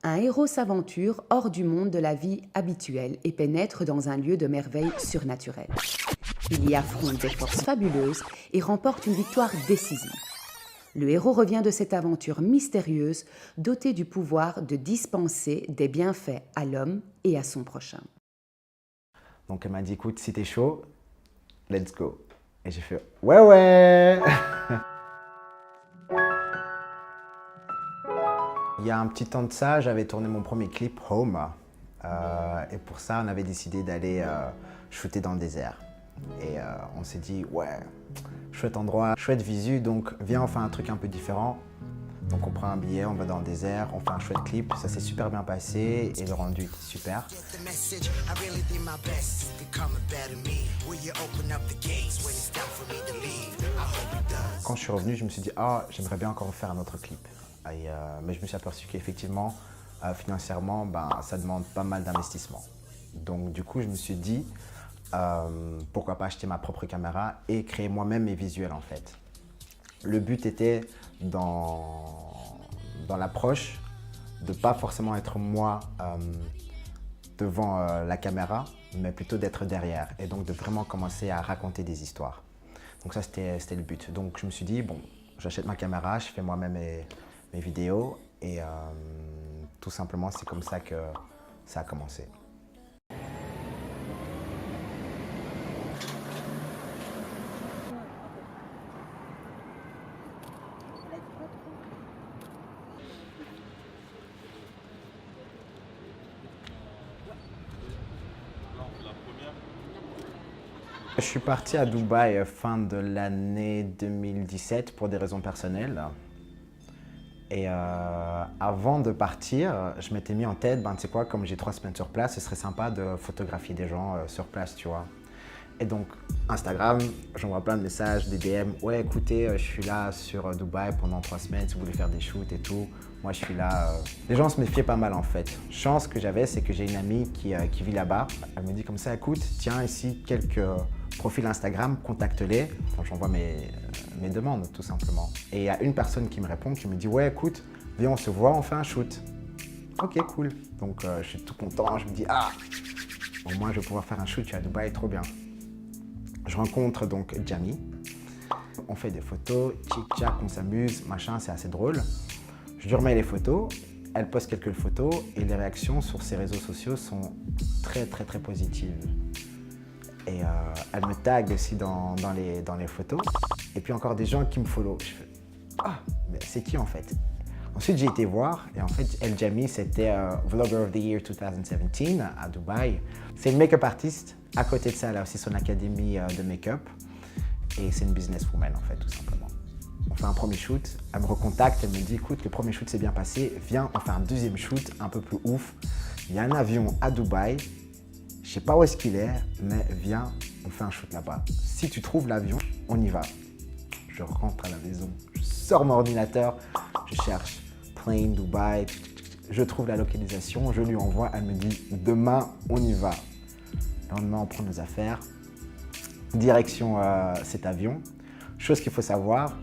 Un héros s'aventure hors du monde de la vie habituelle et pénètre dans un lieu de merveilles surnaturelles. Il y affronte des forces fabuleuses et remporte une victoire décisive. Le héros revient de cette aventure mystérieuse, doté du pouvoir de dispenser des bienfaits à l'homme et à son prochain. Donc elle m'a dit, écoute, si t'es chaud, let's go. Et j'ai fait, ouais, ouais. Il y a un petit temps de ça, j'avais tourné mon premier clip, Home. Et pour ça, on avait décidé d'aller shooter dans le désert. Et on s'est dit, ouais, chouette endroit, chouette visu, donc viens, on fait un truc un peu différent. Donc on prend un billet, on va dans le désert, on fait un chouette clip, ça s'est super bien passé et le rendu était super. Quand je suis revenu, je me suis dit, ah, j'aimerais bien encore faire un autre clip. Mais je me suis aperçu qu'effectivement, financièrement, ça demande pas mal d'investissement. Donc du coup, je me suis dit, pourquoi pas acheter ma propre caméra et créer moi-même mes visuels en fait. Le but était dans l'approche de pas forcément être moi devant la caméra, mais plutôt d'être derrière et donc de vraiment commencer à raconter des histoires. Donc ça, c'était le but. Donc je me suis dit, bon, j'achète ma caméra, je fais moi-même mes vidéos et tout simplement, c'est comme ça que ça a commencé. Je suis parti à Dubaï fin de l'année 2017 pour des raisons personnelles. Et avant de partir, je m'étais mis en tête, tu sais quoi, comme j'ai 3 semaines sur place, ce serait sympa de photographier des gens sur place, tu vois. Et donc, Instagram, j'envoie plein de messages, des DM. Ouais, écoutez, je suis là sur Dubaï pendant 3 semaines, si vous voulez faire des shoots et tout. Moi, je suis là. Les gens se méfiaient pas mal en fait. Chance que j'avais, c'est que j'ai une amie qui vit là-bas. Elle me dit comme ça, écoute, tiens, ici, quelques profils Instagram, contacte-les. Enfin, j'envoie mes demandes, tout simplement. Et il y a une personne qui me répond, qui me dit, ouais, écoute, viens, on se voit, on fait un shoot. Ok, cool. Donc, je suis tout content. Je me dis, ah, au moins, je vais pouvoir faire un shoot, je suis à Dubaï, trop bien. Je rencontre donc Jamie. On fait des photos, tchic-tchac, on s'amuse, machin, c'est assez drôle. Je lui remets les photos, elle poste quelques photos et les réactions sur ses réseaux sociaux sont très positives. Et elle me tag aussi dans les photos. Et puis encore des gens qui me follow. Je fais, ah, mais c'est qui en fait? Ensuite, j'ai été voir et en fait, El Jamie, c'était Vlogger of the Year 2017 à Dubaï. C'est une make-up artiste. À côté de ça, elle a aussi son académie de make-up. Et c'est une businesswoman en fait, tout simplement. On fait un premier shoot, elle me recontacte, elle me dit, écoute, le premier shoot s'est bien passé, viens, on fait un deuxième shoot un peu plus ouf. Il y a un avion à Dubaï, je sais pas où est-ce qu'il est, mais viens, on fait un shoot là-bas. Si tu trouves l'avion, on y va. Je rentre à la maison, je sors mon ordinateur, je cherche plane, Dubaï, je trouve la localisation, je lui envoie, elle me dit, demain, on y va. Le lendemain, on prend nos affaires, direction cet avion. Chose qu'il faut savoir,